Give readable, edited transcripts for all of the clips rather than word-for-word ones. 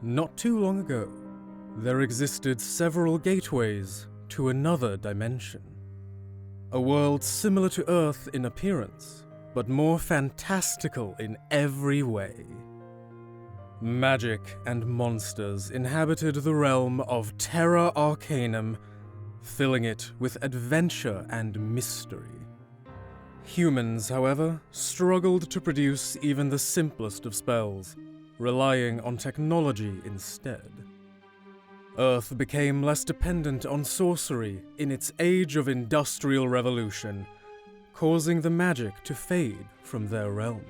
Not too long ago, there existed several gateways to another dimension. A world similar to Earth in appearance, but more fantastical in every way. Magic and monsters inhabited the realm of Terra Arcanum, filling it with adventure and mystery. Humans, however, struggled to produce even the simplest of spells, relying on technology instead. Earth became less dependent on sorcery in its age of industrial revolution, causing the magic to fade from their realm.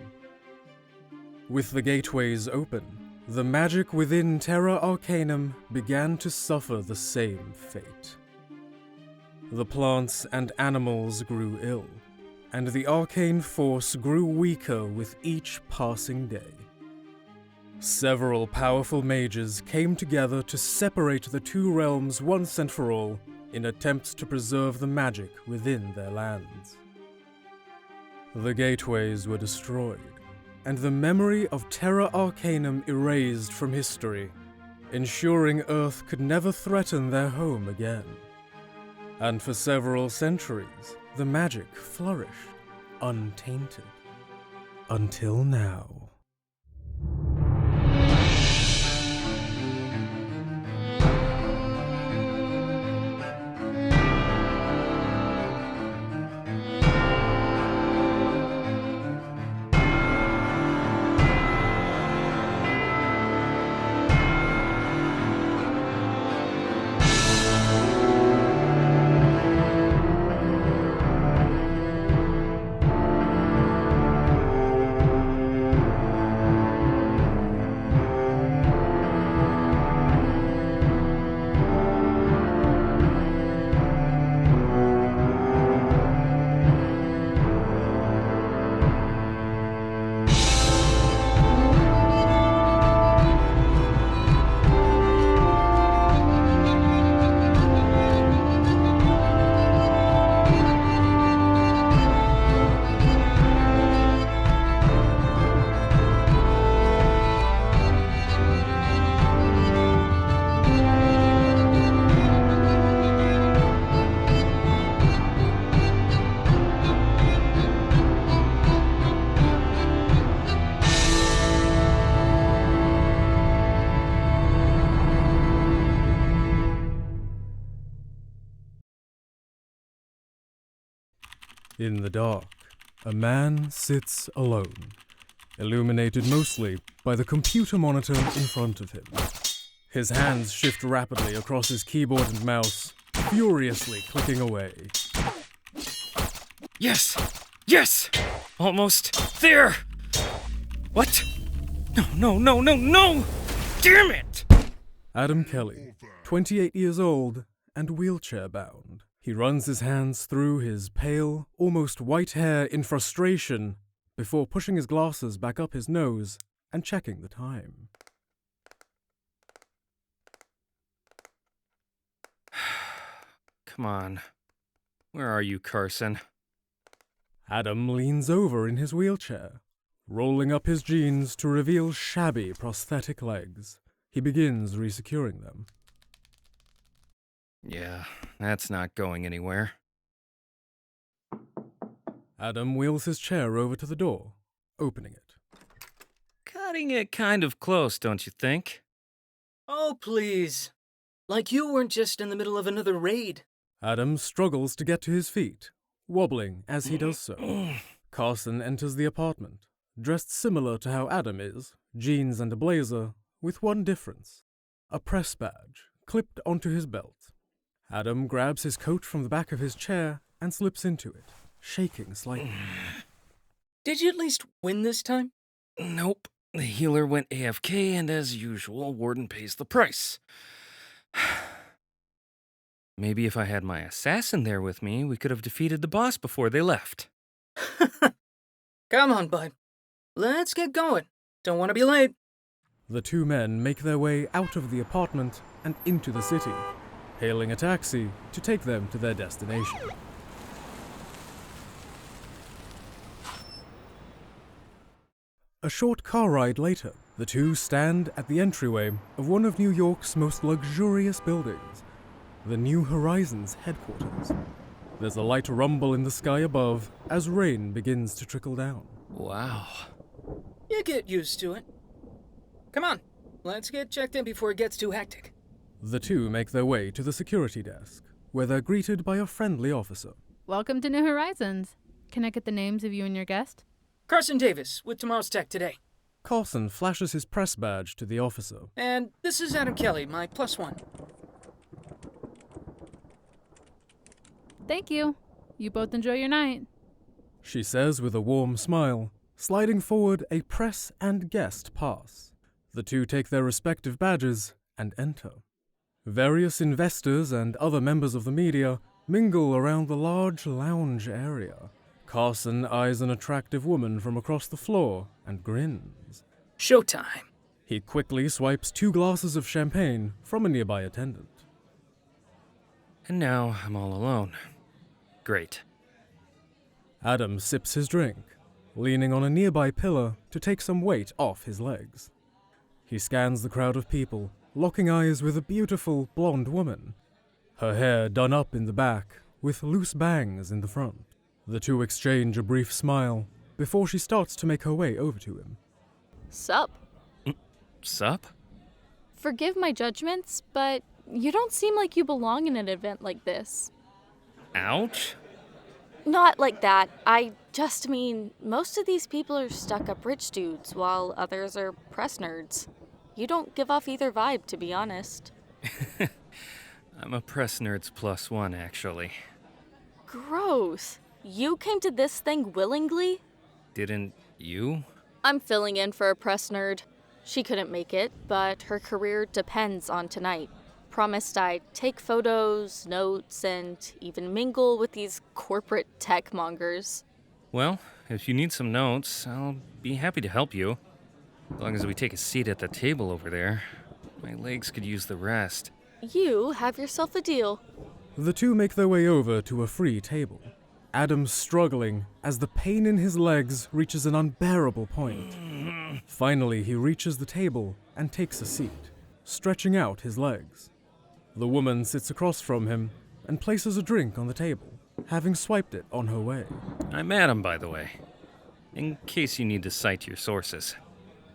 With the gateways open, the magic within Terra Arcanum began to suffer the same fate. The plants and animals grew ill, and the arcane force grew weaker with each passing day. Several powerful mages came together to separate the two realms once and for all in attempts to preserve the magic within their lands. The gateways were destroyed, and the memory of Terra Arcanum erased from history, ensuring Earth could never threaten their home again. And for several centuries, the magic flourished, untainted. Until now. In the dark, a man sits alone, illuminated mostly by the computer monitor in front of him. His hands shift rapidly across his keyboard and mouse, furiously clicking away. Yes! Yes! Almost there! What? No! Damn it! Adam Kelly, 28 years old and wheelchair-bound. He runs his hands through his pale, almost white hair in frustration before pushing his glasses back up his nose and checking the time. Come on. Where are you, Carson? Adam leans over in his wheelchair, rolling up his jeans to reveal shabby prosthetic legs. He begins resecuring them. Yeah, that's not going anywhere. Adam wheels his chair over to the door, opening it. Cutting it kind of close, don't you think? Oh, please. Like you weren't just in the middle of another raid. Adam struggles to get to his feet, wobbling as he does so. Carson enters the apartment, dressed similar to how Adam is, jeans and a blazer, with one difference: a press badge clipped onto his belt. Adam grabs his coat from the back of his chair and slips into it, shaking slightly. Did you at least win this time? Nope. The healer went AFK, and as usual, Warden pays the price. Maybe if I had my assassin there with me, we could have defeated the boss before they left. Come on, bud. Let's get going. Don't want to be late. The two men make their way out of the apartment and into the city, hailing a taxi to take them to their destination. A short car ride later, The two stand at the entryway of one of New York's most luxurious buildings, the New Horizons headquarters. There's a light rumble in the sky above as rain begins to trickle down. Wow. You get used to it. Come on, let's get checked in before it gets too hectic. The two make their way to the security desk, where they're greeted by a friendly officer. Welcome to New Horizons. Can I get the names of you and your guest? Carson Davis with Tomorrow's Tech Today. Carson flashes his press badge to the officer. And this is Adam Kelly, my +1. Thank you. You both enjoy your night. She says with a warm smile, sliding forward a press and guest pass. The two take their respective badges and enter. Various investors and other members of the media mingle around the large lounge area. Carson eyes an attractive woman from across the floor and grins. Showtime. He quickly swipes 2 glasses of champagne from a nearby attendant. And now I'm all alone. Great. Adam sips his drink, leaning on a nearby pillar to take some weight off his legs. He scans the crowd of people, locking eyes with a beautiful blonde woman, her hair done up in the back with loose bangs in the front. The two exchange a brief smile before she starts to make her way over to him. Sup? Sup? Forgive my judgments, but you don't seem like you belong in an event like this. Ouch? Not like that. I just mean, most of these people are stuck-up rich dudes, while others are press nerds. You don't give off either vibe, to be honest. I'm a press nerd's +1, actually. Gross. You came to this thing willingly? Didn't you? I'm filling in for a press nerd. She couldn't make it, but her career depends on tonight. Promised I'd take photos, notes, and even mingle with these corporate tech mongers. Well, if you need some notes, I'll be happy to help you. As long as we take a seat at the table over there. My legs could use the rest. You have yourself a deal. The two make their way over to a free table. Adam's struggling as the pain in his legs reaches an unbearable point. Finally, he reaches the table and takes a seat, stretching out his legs. The woman sits across from him and places a drink on the table, having swiped it on her way. I'm Adam, by the way, in case you need to cite your sources.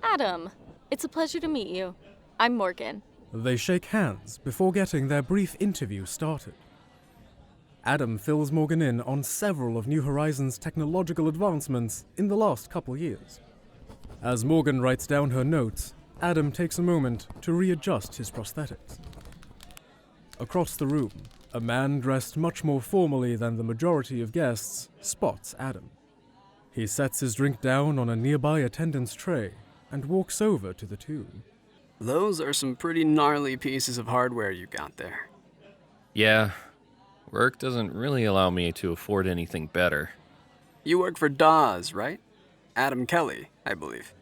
Adam, it's a pleasure to meet you. I'm Morgan. They shake hands before getting their brief interview started. Adam fills Morgan in on several of New Horizons' technological advancements in the last couple years. As Morgan writes down her notes, Adam takes a moment to readjust his prosthetics. Across the room, a man dressed much more formally than the majority of guests spots Adam. He sets his drink down on a nearby attendant's tray and walks over to the two. Those are some pretty gnarly pieces of hardware you got there. Yeah, work doesn't really allow me to afford anything better. You work for Dawes, right? Adam Kelly, I believe.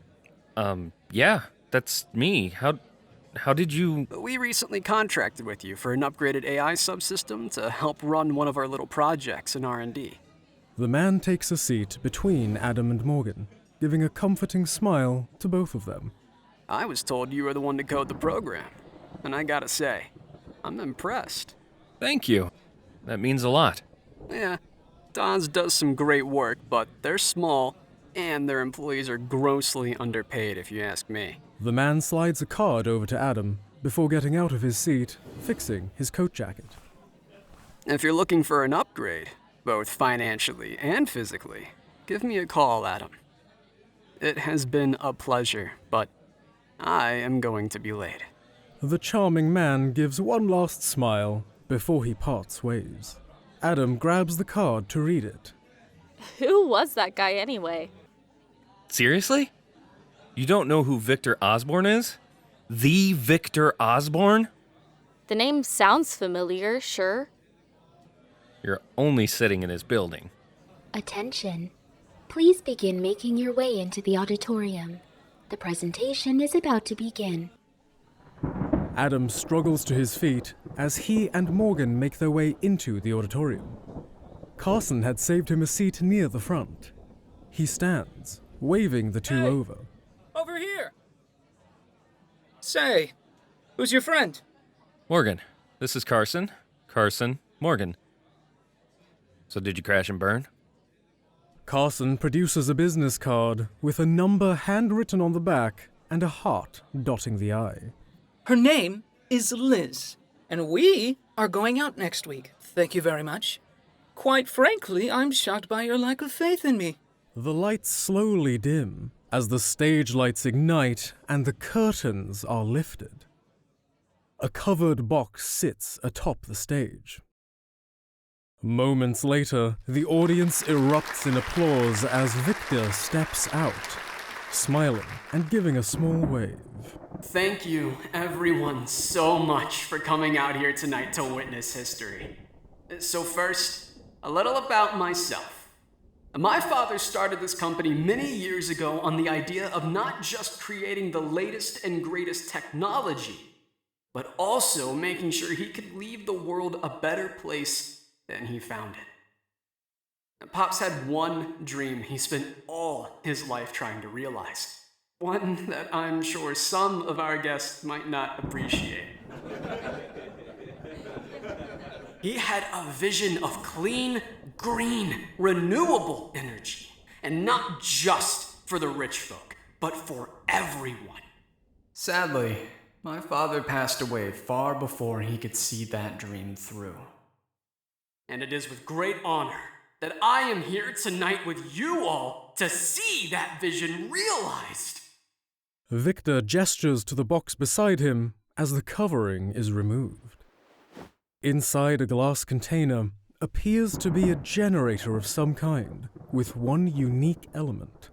Yeah, that's me. How did you... We recently contracted with you for an upgraded AI subsystem to help run one of our little projects in R&D. The man takes a seat between Adam and Morgan, giving a comforting smile to both of them. I was told you were the one to code the program, and I gotta say, I'm impressed. Thank you. That means a lot. Yeah, Dawes does some great work, but they're small, and their employees are grossly underpaid if you ask me. The man slides a card over to Adam before getting out of his seat, fixing his coat jacket. If you're looking for an upgrade, both financially and physically, give me a call, Adam. It has been a pleasure, but I am going to be late. The charming man gives one last smile before he parts ways. Adam grabs the card to read it. Who was that guy anyway? Seriously? You don't know who Victor Osborne is? The Victor Osborne? The name sounds familiar, sure. You're only sitting in his building. Attention. Please begin making your way into the auditorium. The presentation is about to begin. Adam struggles to his feet as he and Morgan make their way into the auditorium. Carson had saved him a seat near the front. He stands, waving the two Hey! over. Over here! Say, who's your friend? Morgan, this is Carson. Carson, Morgan. So did you crash and burn? Carson produces a business card with a number handwritten on the back and a heart dotting the I. Her name is Liz, and we are going out next week. Thank you very much. Quite frankly, I'm shocked by your lack of faith in me. The lights slowly dim as the stage lights ignite and the curtains are lifted. A covered box sits atop the stage. Moments later, the audience erupts in applause as Victor steps out, smiling and giving a small wave. Thank you, everyone, so much for coming out here tonight to witness history. So first, a little about myself. My father started this company many years ago on the idea of not just creating the latest and greatest technology, but also making sure he could leave the world a better place than he found it. Pops had one dream he spent all his life trying to realize. One that I'm sure some of our guests might not appreciate. He had a vision of clean, green, renewable energy. And not just for the rich folk, but for everyone. Sadly, my father passed away far before he could see that dream through. And it is with great honor that I am here tonight with you all to see that vision realized. Victor gestures to the box beside him as the covering is removed. Inside a glass container appears to be a generator of some kind, with one unique element.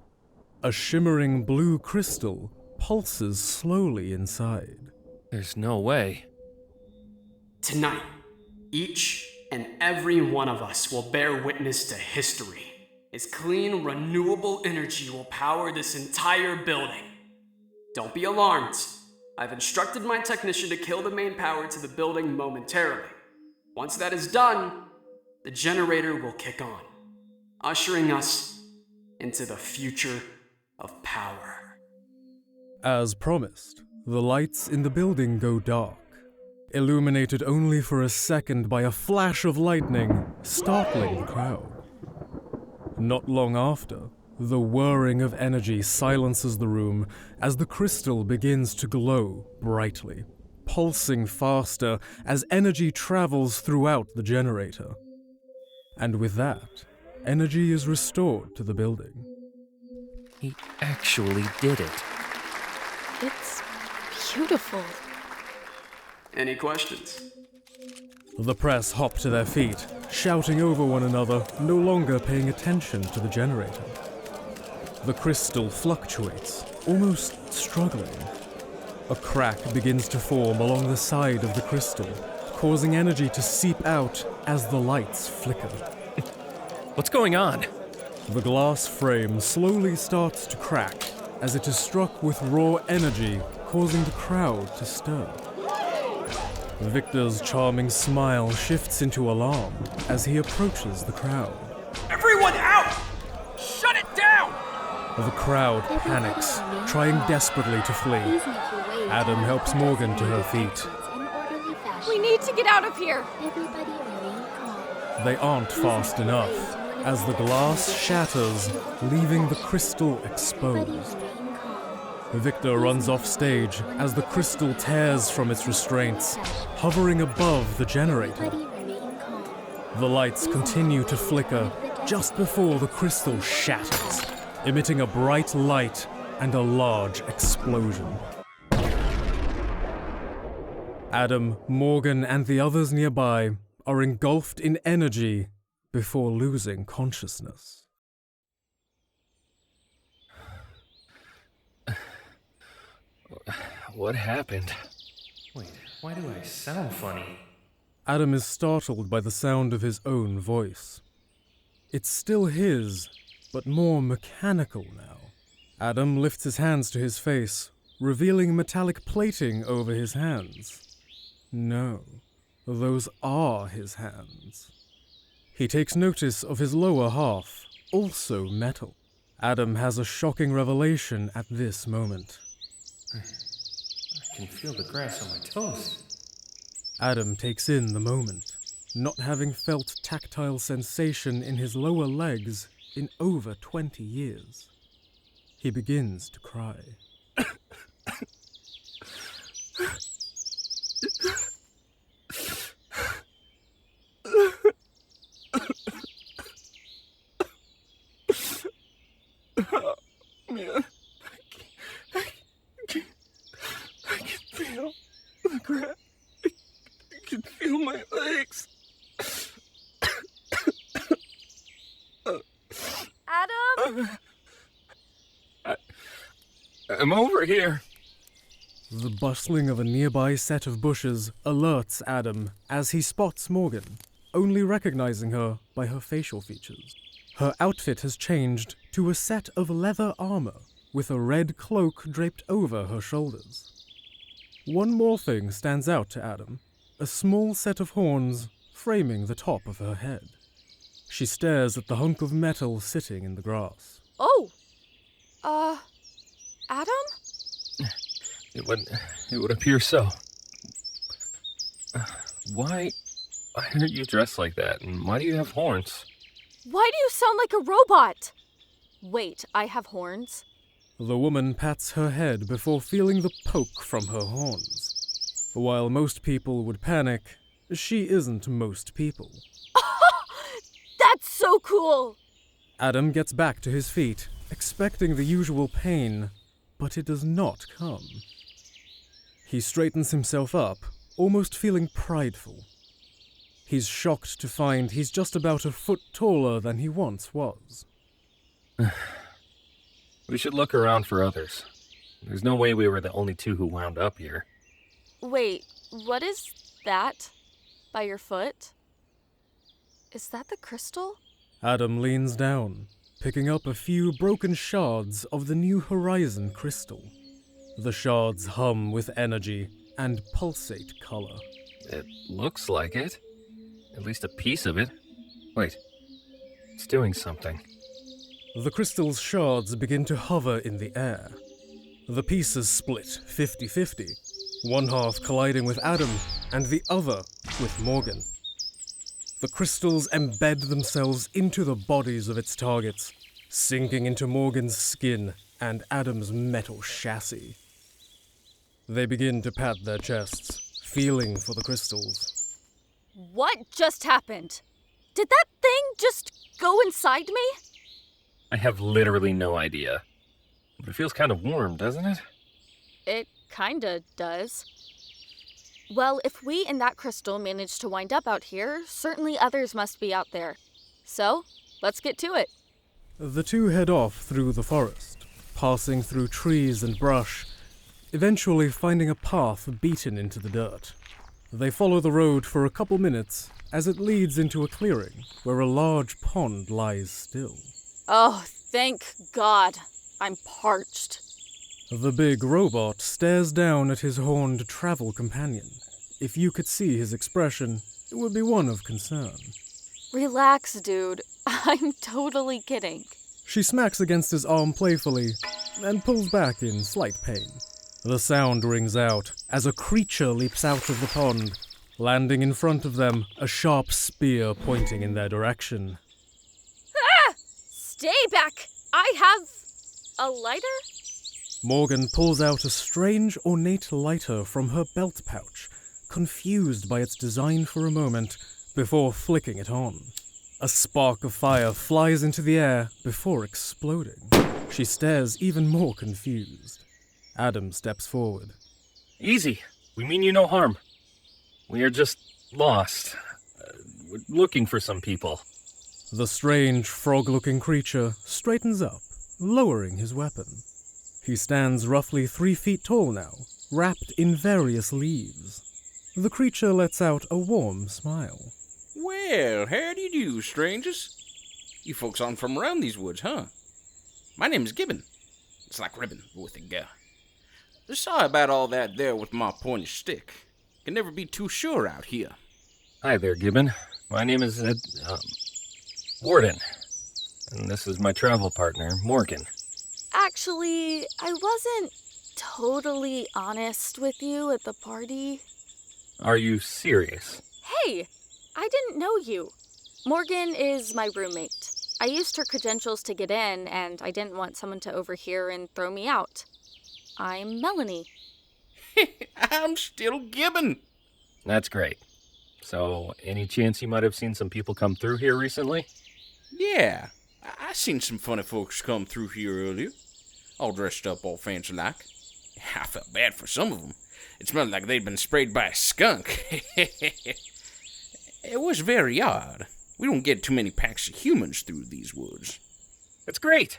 A shimmering blue crystal pulses slowly inside. There's no way. Tonight, each and every one of us will bear witness to history. Its clean, renewable energy will power this entire building. Don't be alarmed. I've instructed my technician to kill the main power to the building momentarily. Once that is done, the generator will kick on, ushering us into the future of power. As promised, the lights in the building go dark, illuminated only for a second by a flash of lightning, startling the crowd. Not long after, the whirring of energy silences the room as the crystal begins to glow brightly, pulsing faster as energy travels throughout the generator. And with that, energy is restored to the building. He actually did it. It's beautiful. Any questions? The press hop to their feet, shouting over one another, no longer paying attention to the generator. The crystal fluctuates, almost struggling. A crack begins to form along the side of the crystal, causing energy to seep out as the lights flicker. What's going on? The glass frame slowly starts to crack as it is struck with raw energy, causing the crowd to stir. Victor's charming smile shifts into alarm as he approaches the crowd. Everyone out! Shut it down! The crowd panics, trying desperately to flee. Adam helps Morgan to her feet. We need to get out of here! They aren't fast enough, as the glass shatters, leaving the crystal exposed. Victor runs off stage as the crystal tears from its restraints, hovering above the generator. The lights continue to flicker just before the crystal shatters, emitting a bright light and a large explosion. Adam, Morgan, and the others nearby are engulfed in energy before losing consciousness. What happened? Wait, why do I sound funny? Adam is startled by the sound of his own voice. It's still his, but more mechanical now. Adam lifts his hands to his face, revealing metallic plating over his hands. No, those are his hands. He takes notice of his lower half, also metal. Adam has a shocking revelation at this moment. I I can feel the grass on my toes. Adam takes in the moment, not having felt tactile sensation in his lower legs in over 20 years. He begins to cry. Man, I can feel the grass. I can feel my legs. Adam? I'm over here. The bustling of a nearby set of bushes alerts Adam as he spots Morgan, only recognizing her by her facial features. Her outfit has changed to a set of leather armor with a red cloak draped over her shoulders. One more thing stands out to Adam, a small set of horns framing the top of her head. She stares at the hunk of metal sitting in the grass. Oh! Adam? It would appear so. Why are you dressed like that, and why do you have horns? Why do you sound like a robot? Wait, I have horns? The woman pats her head before feeling the poke from her horns. While most people would panic, she isn't most people. That's so cool! Adam gets back to his feet, expecting the usual pain, but it does not come. He straightens himself up, almost feeling prideful. He's shocked to find he's just about a foot taller than he once was. We should look around for others. There's no way we were the only two who wound up here. Wait, what is that? By your foot? Is that the crystal? Adam leans down, picking up a few broken shards of the New Horizon crystal. The shards hum with energy and pulsate color. It looks like it. At least a piece of it. Wait, it's doing something. The crystal's shards begin to hover in the air. The pieces split 50-50, one half colliding with Adam and the other with Morgan. The crystals embed themselves into the bodies of its targets, sinking into Morgan's skin and Adam's metal chassis. They begin to pat their chests, feeling for the crystals. What just happened? Did that thing just go inside me? I have literally no idea. But it feels kind of warm, doesn't it? It kinda does. Well, if we and that crystal managed to wind up out here, certainly others must be out there. So, let's get to it. The two head off through the forest, passing through trees and brush, eventually finding a path beaten into the dirt. They follow the road for a couple minutes as it leads into a clearing where a large pond lies still. Oh, thank God. I'm parched. The big robot stares down at his horned travel companion. If you could see his expression, it would be one of concern. Relax, dude. I'm totally kidding. She smacks against his arm playfully and pulls back in slight pain. The sound rings out as a creature leaps out of the pond, landing in front of them, a sharp spear pointing in their direction. Ah! Stay back! I have a lighter? Morgan pulls out a strange, ornate lighter from her belt pouch, confused by its design for a moment, before flicking it on. A spark of fire flies into the air before exploding. She stares even more confused. Adam steps forward. Easy. We mean you no harm. We are just lost. We're looking for some people. The strange, frog-looking creature straightens up, lowering his weapon. He stands roughly 3 feet tall now, wrapped in various leaves. The creature lets out a warm smile. Well, how do you do, strangers? You folks aren't from around these woods, huh? My name's Gibbon. It's like ribbon, but with a G. Sorry about all that there with my pointy stick. Can never be too sure out here. Hi there, Gibbon. My name is Warden. And this is my travel partner, Morgan. Actually, I wasn't totally honest with you at the party? Are you serious? Hey, I didn't know you. Morgan is my roommate. I used her credentials to get in, and I didn't want someone to overhear and throw me out. I'm Melanie. I'm still Gibbon. That's great. So, any chance you might have seen some people come through here recently? Yeah, I seen some funny folks come through here earlier, all dressed up all fancy-like. I felt bad for some of them. It smelled like they'd been sprayed by a skunk. It was very odd. We don't get too many packs of humans through these woods. That's great.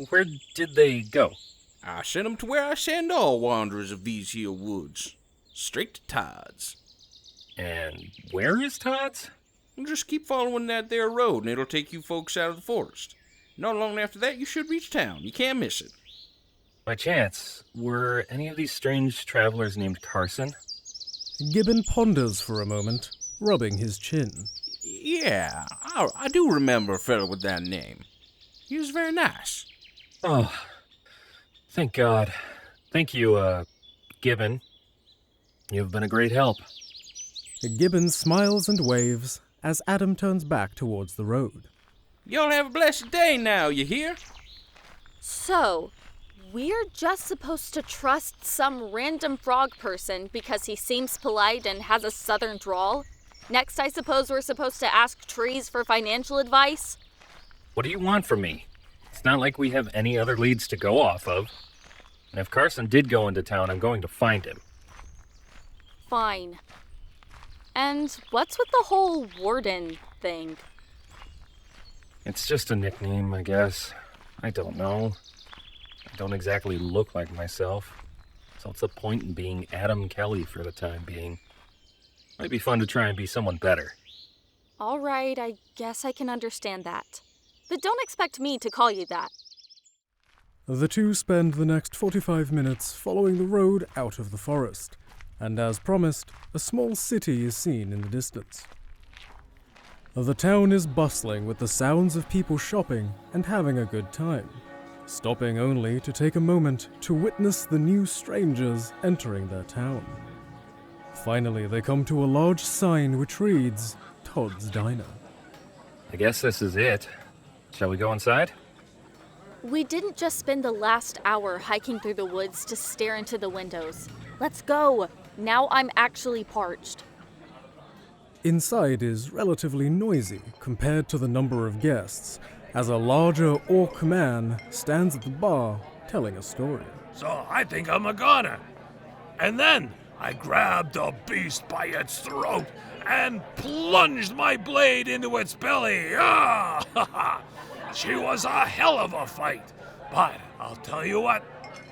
Where did they go? I sent them to where I send all wanderers of these here woods. Straight to Todd's. And where is Todd's? Just keep following that there road and it'll take you folks out of the forest. Not long after that, you should reach town. You can't miss it. By chance, were any of these strange travelers named Carson? Gibbon ponders for a moment, rubbing his chin. Yeah, I do remember a fellow with that name. He was very nice. Oh, thank God. Thank you, Gibbon. You've been a great help. Gibbon smiles and waves as Adam turns back towards the road. Y'all have a blessed day now, you hear? So, we're just supposed to trust some random frog person because he seems polite and has a southern drawl? Next, I suppose we're supposed to ask trees for financial advice? What do you want from me? It's not like we have any other leads to go off of. And if Carson did go into town, I'm going to find him. Fine. And what's with the whole warden thing? It's just a nickname, I guess. I don't know. I don't exactly look like myself. So what's the point in being Adam Kelly for the time being? Might be fun to try and be someone better. All right, I guess I can understand that. But don't expect me to call you that. The two spend the next 45 minutes following the road out of the forest, and as promised, a small city is seen in the distance. The town is bustling with the sounds of people shopping and having a good time, stopping only to take a moment to witness the new strangers entering their town. Finally, they come to a large sign which reads, Todd's Diner. I guess this is it. Shall we go inside? We didn't just spend the last hour hiking through the woods to stare into the windows. Let's go. Now I'm actually parched. Inside is relatively noisy compared to the number of guests, as a larger orc man stands at the bar telling a story. So I think I'm a goner. And then I grabbed the beast by its throat and plunged my blade into its belly. Ah! She was a hell of a fight. But I'll tell you what,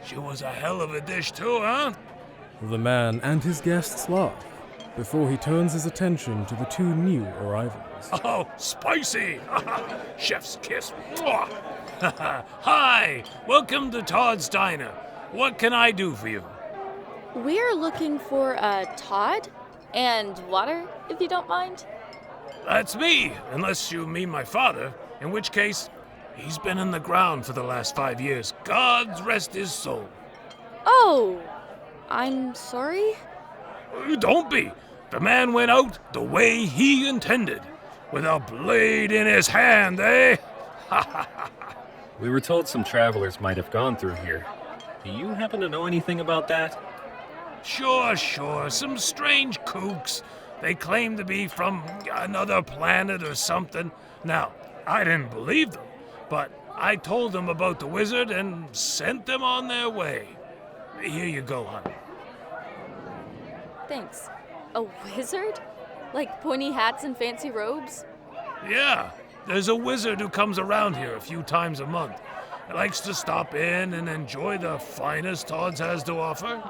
she was a hell of a dish too, huh? The man and his guests laugh before he turns his attention to the two new arrivals. Oh, spicy! Chef's kiss. Mwah. Hi, welcome to Todd's Diner. What can I do for you? We're looking for a Todd and water, if you don't mind. That's me, unless you mean my father, in which case, he's been in the ground for the last 5 years. God rest his soul. Oh, I'm sorry? Don't be. The man went out the way he intended, with a blade in his hand, eh? We were told some travelers might have gone through here. Do you happen to know anything about that? Sure. Some strange kooks. They claim to be from another planet or something. Now, I didn't believe them, but I told them about the wizard and sent them on their way. Here you go, hon. Thanks. A wizard? Like pointy hats and fancy robes? Yeah, there's a wizard who comes around here a few times a month. He likes to stop in and enjoy the finest Todd's has to offer.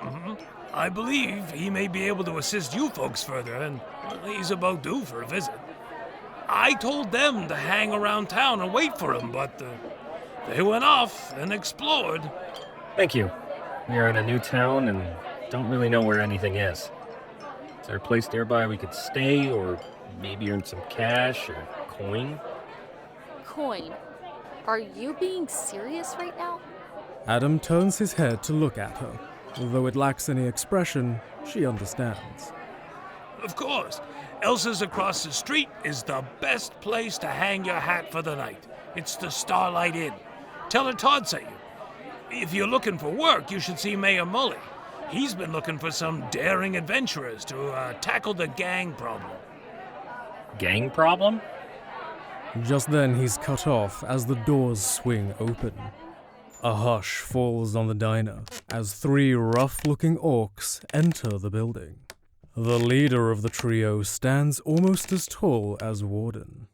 I believe he may be able to assist you folks further, and he's about due for a visit. I told them to hang around town and wait for him, but they went off and explored. Thank you. We are in a new town and don't really know where anything is. Is there a place nearby we could stay, or maybe earn some cash or coin? Coin? Are you being serious right now? Adam turns his head to look at her. Although it lacks any expression, she understands. Of course. Elsa's across the street is the best place to hang your hat for the night. It's the Starlight Inn. Tell her Todd sent you. If you're looking for work, you should see Mayor Mully. He's been looking for some daring adventurers to tackle the gang problem. Gang problem? Just then he's cut off as the doors swing open. A hush falls on the diner as 3 rough-looking orcs enter the building. The leader of the trio stands almost as tall as Warden.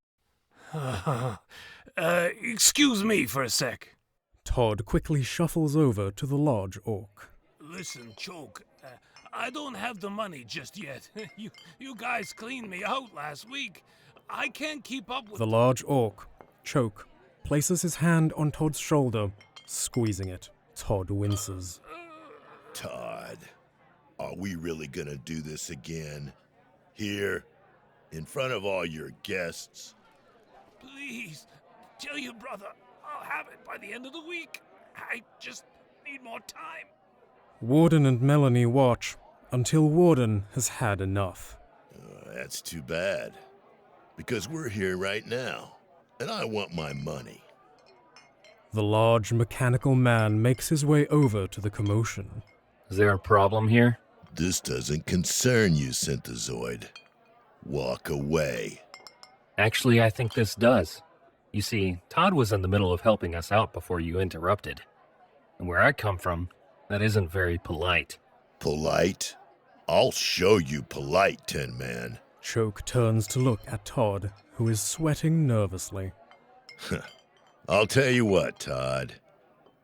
Excuse me for a sec. Todd quickly shuffles over to the large orc. Listen, Choke, I don't have the money just yet. You guys cleaned me out last week. I can't keep up with... The large orc, Choke, places his hand on Todd's shoulder, squeezing it. Todd winces. Todd, are we really gonna do this again? Here, in front of all your guests? Please, tell your brother I'll have it by the end of the week. I just need more time. Warden and Melanie watch until Warden has had enough. That's too bad, because we're here right now, and I want my money. The large mechanical man makes his way over to the commotion. Is there a problem here? This doesn't concern you, Synthezoid. Walk away. Actually, I think this does. You see, Todd was in the middle of helping us out before you interrupted. And where I come from, that isn't very polite. Polite? I'll show you polite, Tin Man. Choke turns to look at Todd, who is sweating nervously. I'll tell you what, Todd.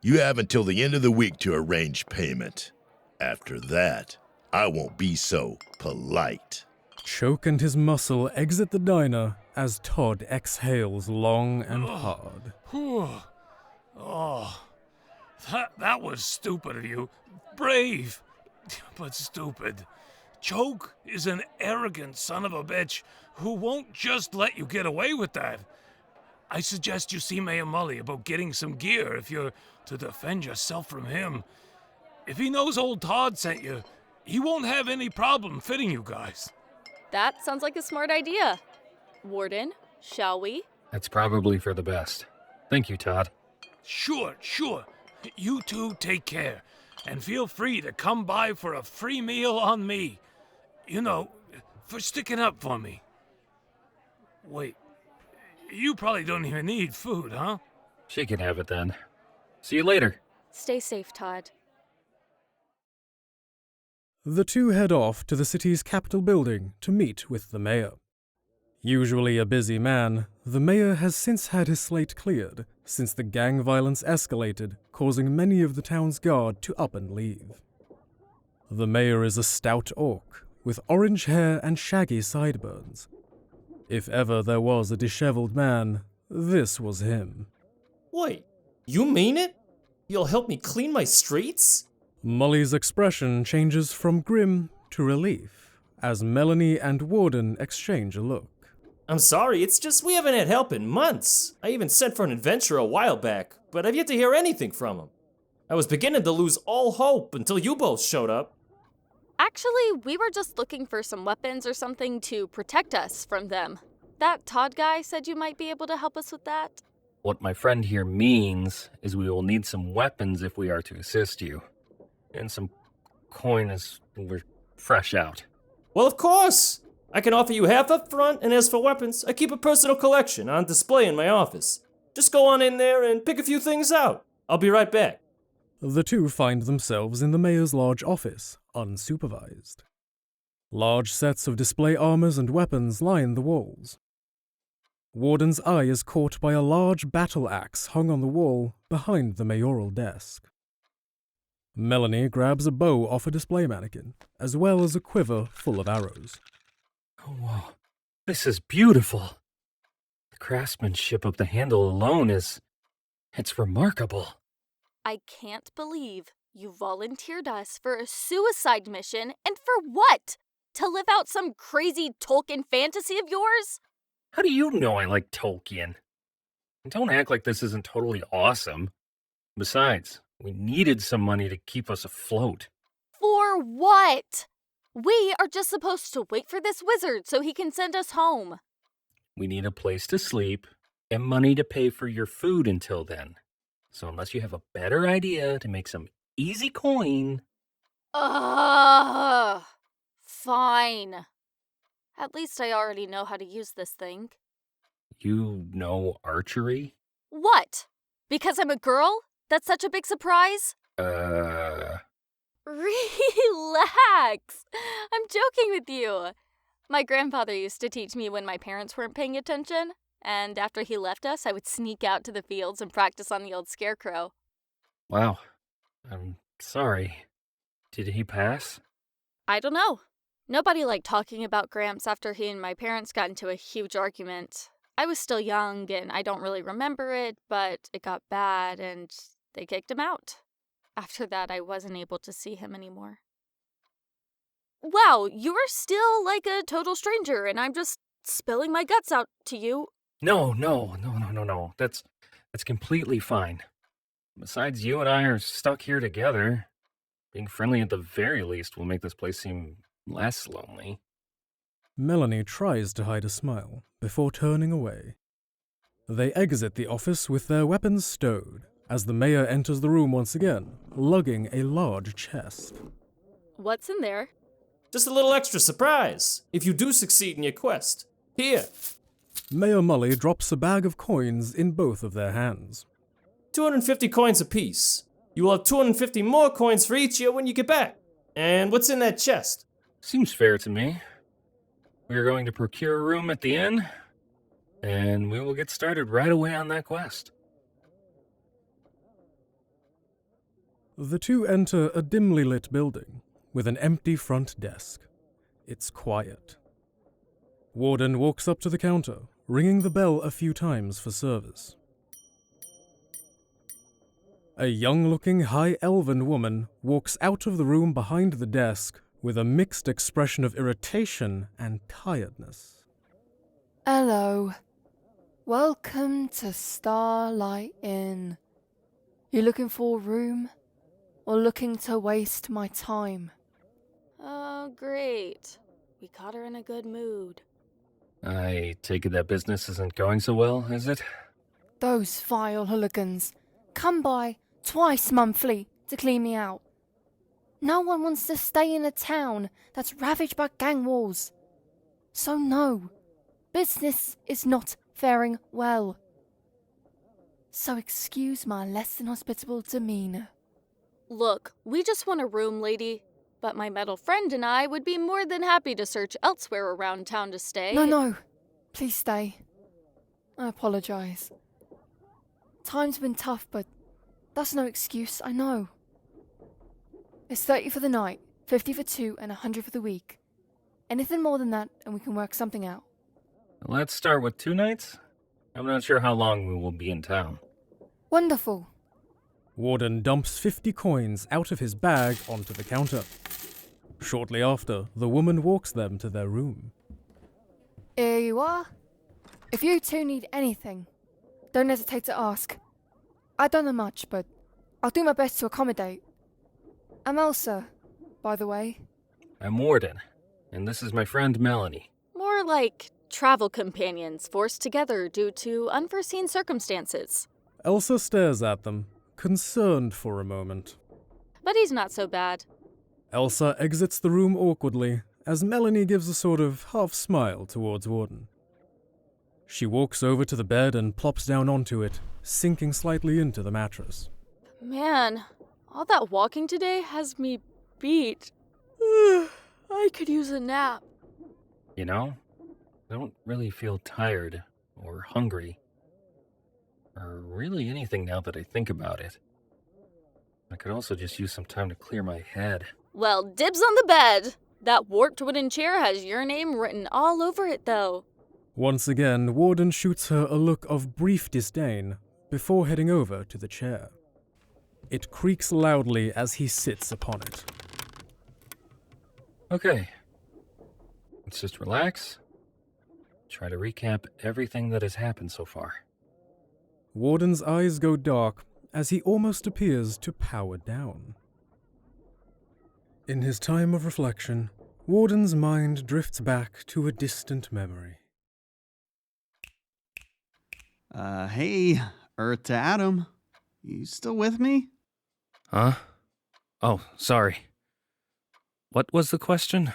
You have until the end of the week to arrange payment. After that, I won't be so polite. Choke and his muscle exit the diner as Todd exhales long and hard. Oh, that was stupid of you. Brave, but stupid. Choke is an arrogant son of a bitch who won't just let you get away with that. I suggest you see Mayor Mully about getting some gear if you're to defend yourself from him. If he knows old Todd sent you, he won't have any problem fitting you guys. That sounds like a smart idea. Warden, shall we? That's probably for the best. Thank you, Todd. Sure. You two take care, and feel free to come by for a free meal on me. You know, for sticking up for me. Wait, you probably don't even need food, huh? She can have it then. See you later. Stay safe, Todd. The two head off to the city's Capitol building to meet with the mayor. Usually a busy man, the mayor has since had his slate cleared since the gang violence escalated, causing many of the town's guard to up and leave. The mayor is a stout orc with orange hair and shaggy sideburns. If ever there was a disheveled man, this was him. Wait, you mean it? You'll help me clean my streets? Molly's expression changes from grim to relief as Melanie and Warden exchange a look. I'm sorry, it's just we haven't had help in months. I even sent for an adventurer a while back, but I've yet to hear anything from him. I was beginning to lose all hope until you both showed up. Actually, we were just looking for some weapons or something to protect us from them. That Todd guy said you might be able to help us with that. What my friend here means is we will need some weapons if we are to assist you. And some coin as we're fresh out. Well, of course! I can offer you half up front, and as for weapons, I keep a personal collection on display in my office. Just go on in there and pick a few things out. I'll be right back. The two find themselves in the mayor's large office, unsupervised. Large sets of display armors and weapons line the walls. Warden's eye is caught by a large battle axe hung on the wall behind the mayoral desk. Melanie grabs a bow off a display mannequin, as well as a quiver full of arrows. Oh, wow. This is beautiful. The craftsmanship of the handle alone it's remarkable. I can't believe you volunteered us for a suicide mission, and for what? To live out some crazy Tolkien fantasy of yours? How do you know I like Tolkien? And don't act like this isn't totally awesome. Besides, We needed some money to keep us afloat. For what? We are just supposed to wait for this wizard so he can send us home. We need a place to sleep and money to pay for your food until then. So unless you have a better idea to make some easy coin... Fine. At least I already know how to use this thing. You know archery? What? Because I'm a girl? That's such a big surprise? Relax. I'm joking with you. My grandfather used to teach me when my parents weren't paying attention, and after he left us, I would sneak out to the fields and practice on the old scarecrow. Wow. I'm sorry. Did he pass? I don't know. Nobody liked talking about Gramps after he and my parents got into a huge argument. I was still young, and I don't really remember it, but it got bad, and they kicked him out. After that, I wasn't able to see him anymore. Wow, you're still like a total stranger, and I'm just spilling my guts out to you. No. That's completely fine. Besides, you and I are stuck here together. Being friendly at the very least will make this place seem less lonely. Melanie tries to hide a smile before turning away. They exit the office with their weapons stowed as the mayor enters the room once again, lugging a large chest. What's in there? Just a little extra surprise, if you do succeed in your quest. Here. Mayor Mully drops a bag of coins in both of their hands. 250 coins apiece. You will have 250 more coins for each year when you get back. And what's in that chest? Seems fair to me. We are going to procure a room at the inn, and we will get started right away on that quest. The two enter a dimly lit building with an empty front desk. It's quiet. Warden walks up to the counter, ringing the bell a few times for service. A young-looking high elven woman walks out of the room behind the desk with a mixed expression of irritation and tiredness. Hello. Welcome to Starlight Inn. You looking for a room? Or looking to waste my time? Oh, great. We got her in a good mood. I take it that business isn't going so well, is it? Those vile hooligans come by twice monthly to clean me out. No one wants to stay in a town that's ravaged by gang wars. So no, business is not faring well. So excuse my less than hospitable demeanor. Look, we just want a room, lady. But my metal friend and I would be more than happy to search elsewhere around town to stay. No. Please stay. I apologize. Time's been tough, but that's no excuse, I know. It's 30 for the night, 50 for 2, and 100 for the week. Anything more than that, and we can work something out. Let's start with 2 nights. I'm not sure how long we will be in town. Wonderful. Warden dumps 50 coins out of his bag onto the counter. Shortly after, the woman walks them to their room. Here you are. If you two need anything, don't hesitate to ask. I don't know much, but I'll do my best to accommodate. I'm Elsa, by the way. I'm Warden, and this is my friend Melanie. More like travel companions forced together due to unforeseen circumstances. Elsa stares at them, concerned for a moment. But he's not so bad. Elsa exits the room awkwardly as Melanie gives a sort of half smile towards Warden. She walks over to the bed and plops down onto it, sinking slightly into the mattress. Man, all that walking today has me beat. I could use a nap. You know, I don't really feel tired or hungry. Or really anything now that I think about it. I could also just use some time to clear my head. Well, dibs on the bed. That warped wooden chair has your name written all over it, though. Once again, Warden shoots her a look of brief disdain before heading over to the chair. It creaks loudly as he sits upon it. Okay. Let's just relax. Try to recap everything that has happened so far. Warden's eyes go dark as he almost appears to power down. In his time of reflection, Warden's mind drifts back to a distant memory. Hey, Earth to Adam. You still with me? Huh? Oh, sorry. What was the question?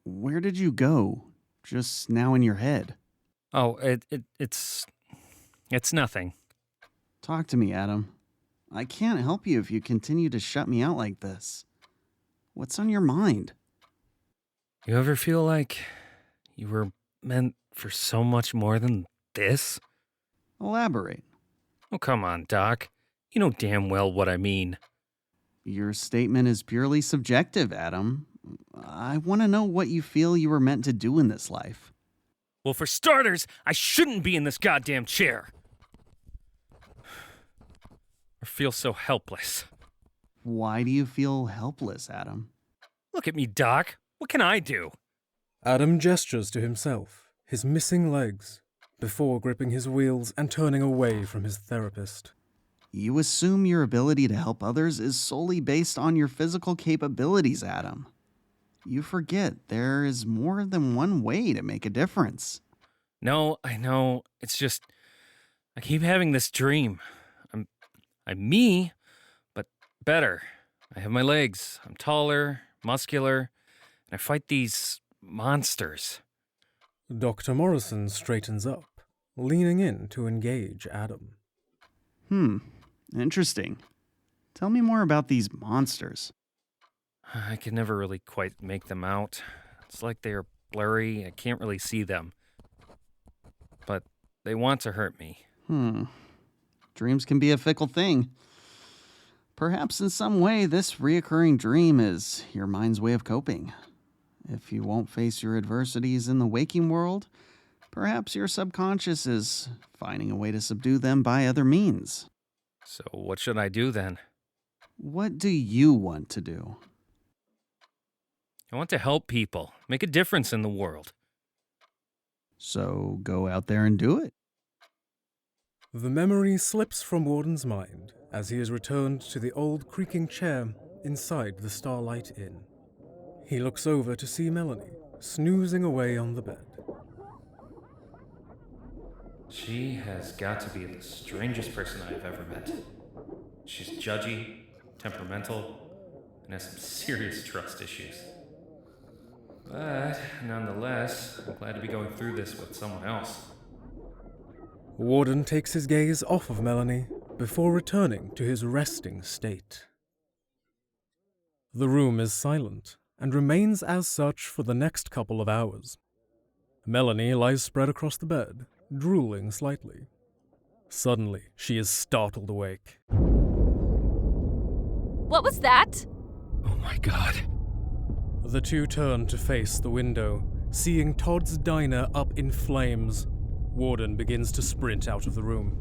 Where did you go? Just now in your head. Oh, it's nothing. Talk to me, Adam. I can't help you if you continue to shut me out like this. What's on your mind? You ever feel like you were meant for so much more than this? Elaborate. Oh, come on, Doc. You know damn well what I mean. Your statement is purely subjective, Adam. I want to know what you feel you were meant to do in this life. Well, for starters, I shouldn't be in this goddamn chair. I feel so helpless. Why do you feel helpless, Adam? Look at me, Doc. What can I do? Adam gestures to himself, his missing legs, before gripping his wheels and turning away from his therapist. You assume your ability to help others is solely based on your physical capabilities, Adam. You forget there is more than one way to make a difference. No, I know. It's just, I keep having this dream. I'm me, but better. I have my legs. I'm taller, muscular, and I fight these monsters. Dr. Morrison straightens up, leaning in to engage Adam. Interesting. Tell me more about these monsters. I can never really quite make them out. It's like they are blurry. I can't really see them. But they want to hurt me. Dreams can be a fickle thing. Perhaps in some way this reoccurring dream is your mind's way of coping. If you won't face your adversities in the waking world, perhaps your subconscious is finding a way to subdue them by other means. So what should I do then? What do you want to do? I want to help people, make a difference in the world. So go out there and do it. The memory slips from Warden's mind as he is returned to the old creaking chair inside the Starlight Inn. He looks over to see Melanie, snoozing away on the bed. She has got to be the strangest person I've ever met. She's judgy, temperamental, and has some serious trust issues. But, nonetheless, I'm glad to be going through this with someone else. Warden takes his gaze off of Melanie before returning to his resting state. The room is silent and remains as such for the next couple of hours. Melanie lies spread across the bed, drooling slightly. Suddenly, she is startled awake. What was that? Oh my god. The two turn to face the window, seeing Todd's diner up in flames. Warden begins to sprint out of the room.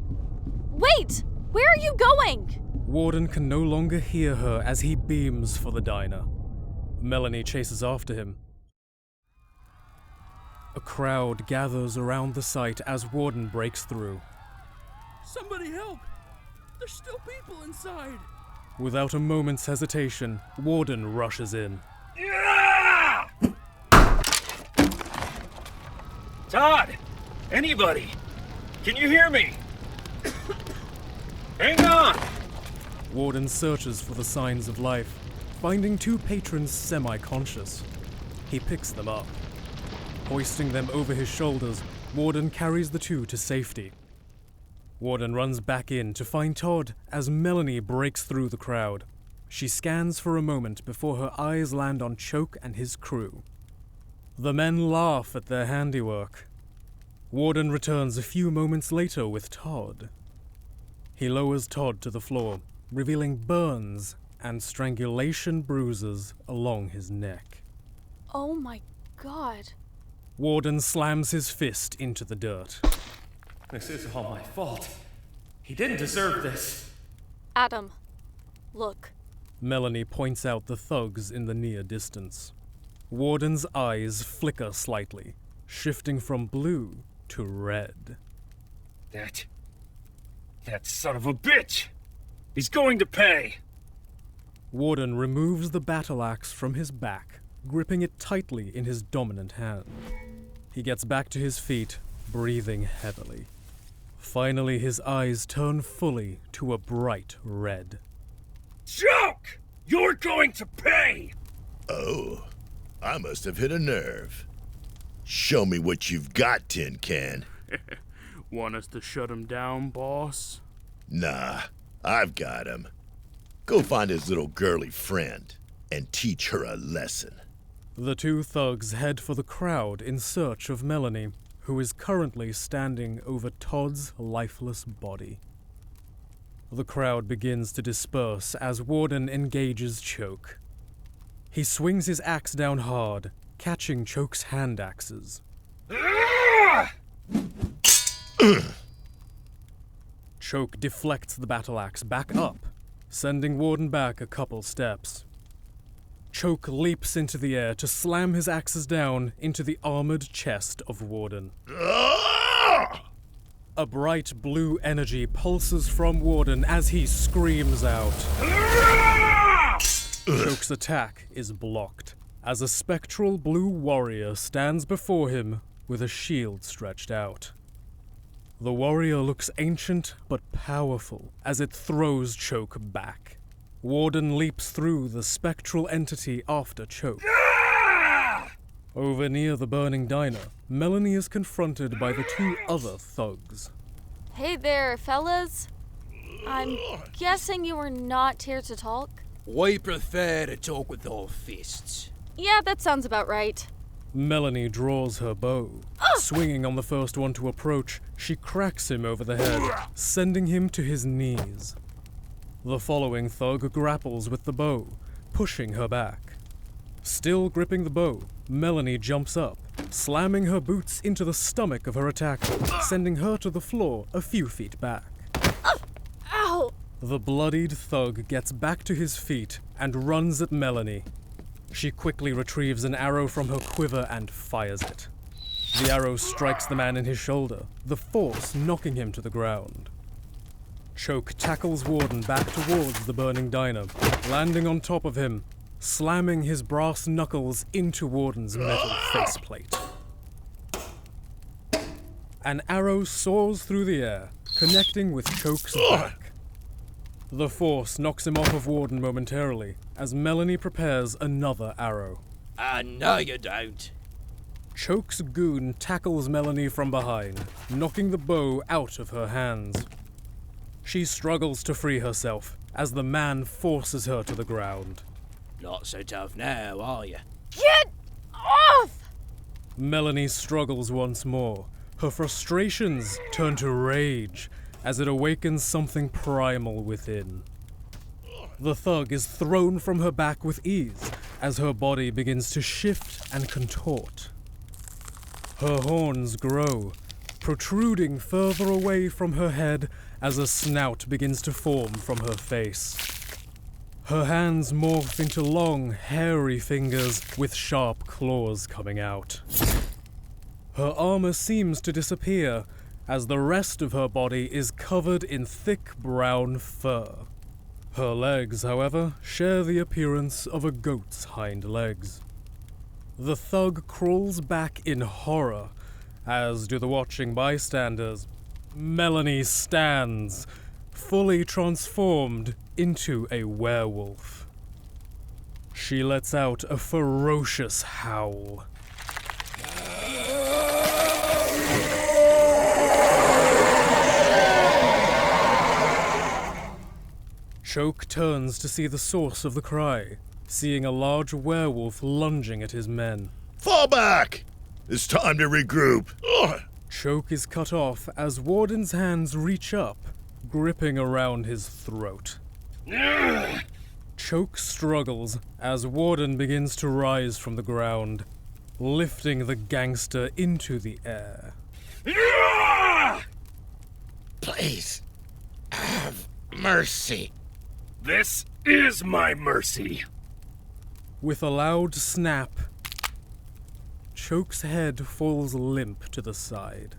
Wait! Where are you going? Warden can no longer hear her as he beams for the diner. Melanie chases after him. A crowd gathers around the site as Warden breaks through. Somebody help! There's still people inside! Without a moment's hesitation, Warden rushes in. Yeah! Todd! Anybody? Can you hear me? Hang on! Warden searches for the signs of life, finding two patrons semi-conscious. He picks them up. Hoisting them over his shoulders, Warden carries the two to safety. Warden runs back in to find Todd as Melanie breaks through the crowd. She scans for a moment before her eyes land on Choke and his crew. The men laugh at their handiwork. Warden returns a few moments later with Todd. He lowers Todd to the floor, revealing burns and strangulation bruises along his neck. Oh my god. Warden slams his fist into the dirt. This is all my fault. He didn't deserve this. Adam, look. Melanie points out the thugs in the near distance. Warden's eyes flicker slightly, shifting from blue to red. That son of a bitch! He's going to pay! Warden removes the battle axe from his back, gripping it tightly in his dominant hand. He gets back to his feet, breathing heavily. Finally, his eyes turn fully to a bright red. Joke! You're going to pay! Oh, I must have hit a nerve. Show me what you've got, Tin Can. Want us to shut him down, boss? Nah, I've got him. Go find his little girly friend and teach her a lesson. The two thugs head for the crowd in search of Melanie, who is currently standing over Todd's lifeless body. The crowd begins to disperse as Warden engages Choke. He swings his axe down hard, catching Choke's hand axes. Choke deflects the battle axe back up, sending Warden back a couple steps. Choke leaps into the air to slam his axes down into the armored chest of Warden. A bright blue energy pulses from Warden as he screams out. Choke's attack is blocked, as a spectral blue warrior stands before him with a shield stretched out. The warrior looks ancient but powerful as it throws Choke back. Warden leaps through the spectral entity after Choke. Over near the burning diner, Melanie is confronted by the two other thugs. Hey there, fellas. I'm guessing you were not here to talk? We prefer to talk with our fists. Yeah, that sounds about right. Melanie draws her bow. Swinging on the first one to approach, she cracks him over the head, sending him to his knees. The following thug grapples with the bow, pushing her back. Still gripping the bow, Melanie jumps up, slamming her boots into the stomach of her attacker, sending her to the floor a few feet back. Ow! The bloodied thug gets back to his feet and runs at Melanie. She quickly retrieves an arrow from her quiver and fires it. The arrow strikes the man in his shoulder, the force knocking him to the ground. Choke tackles Warden back towards the burning diner, landing on top of him, slamming his brass knuckles into Warden's metal faceplate. An arrow soars through the air, connecting with Choke's back. The force knocks him off of Warden momentarily, as Melanie prepares another arrow. No, you don't. Choke's goon tackles Melanie from behind, knocking the bow out of her hands. She struggles to free herself, as the man forces her to the ground. Not so tough now, are you? Get off! Melanie struggles once more. Her frustrations turn to rage, as it awakens something primal within. The thug is thrown from her back with ease, as her body begins to shift and contort. Her horns grow, protruding further away from her head as a snout begins to form from her face. Her hands morph into long, hairy fingers with sharp claws coming out. Her armor seems to disappear, as the rest of her body is covered in thick brown fur. Her legs, however, share the appearance of a goat's hind legs. The thug crawls back in horror, as do the watching bystanders. Melanie stands, fully transformed into a werewolf. She lets out a ferocious howl. Choke turns to see the source of the cry, seeing a large werewolf lunging at his men. Fall back! It's time to regroup. Choke is cut off as Warden's hands reach up, gripping around his throat. Choke struggles as Warden begins to rise from the ground, lifting the gangster into the air. Please, have mercy. This is my mercy. With a loud snap, Choke's head falls limp to the side.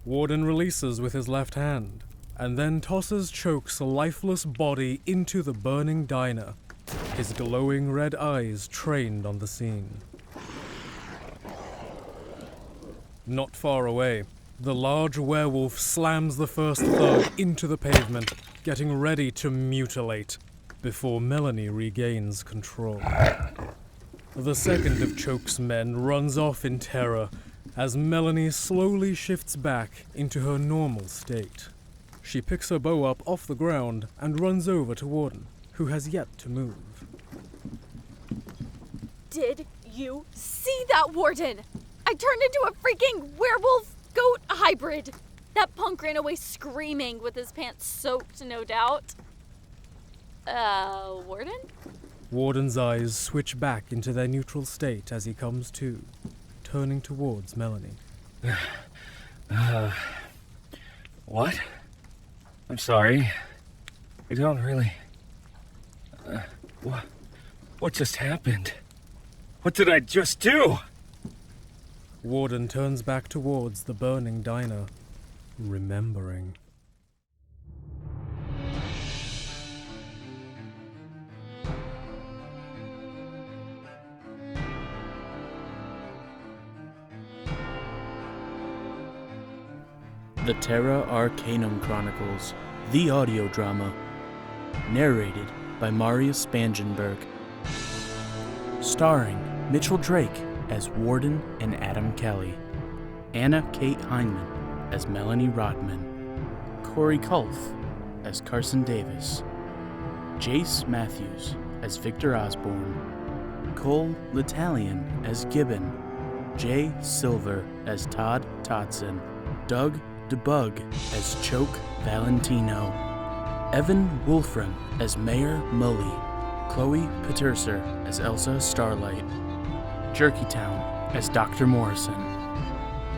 Warden releases with his left hand, and then tosses Choke's lifeless body into the burning diner, his glowing red eyes trained on the scene. Not far away, the large werewolf slams the first thug into the pavement, getting ready to mutilate, before Melanie regains control. The second of Choke's men runs off in terror as Melanie slowly shifts back into her normal state. She picks her bow up off the ground and runs over to Warden, who has yet to move. Did you see that, Warden? I turned into a freaking werewolf-goat hybrid. That punk ran away screaming with his pants soaked, no doubt. Warden? Warden's eyes switch back into their neutral state as he comes to, turning towards Melanie. What? I'm sorry. I don't really... What just happened? What did I just do? Warden turns back towards the burning diner, remembering. The Terra Arcanum Chronicles, the audio drama, narrated by Marius Spangenberg. Starring Mitchell Drake as Warden and Adam Kelly, Anna Kate Hindman as Melanie Rodman, Corey Colf as Carson Davis, Jayce Matthews as Victor Osborne, Cole Litalien as Gibbon, Jay Silver as Todd Totson, Doug DeBug as Choke Valentino, Evan Wolfram as Mayor Mully, Chloe Pieterse as Elsa Starlight, Jerkytown as Dr. Morrison,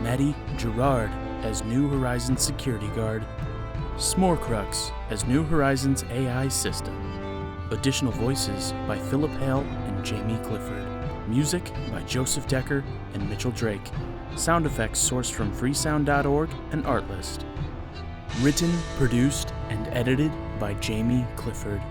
Maddie Girouard as New Horizons security guard, Smorecrux as New Horizons AI system. Additional voices by Philip Hale and Jamie Clifford. Music by Joseph Decker and Mitchell Drake. Sound effects sourced from freesound.org and Artlist. Written, produced, and edited by Jamie Clifford.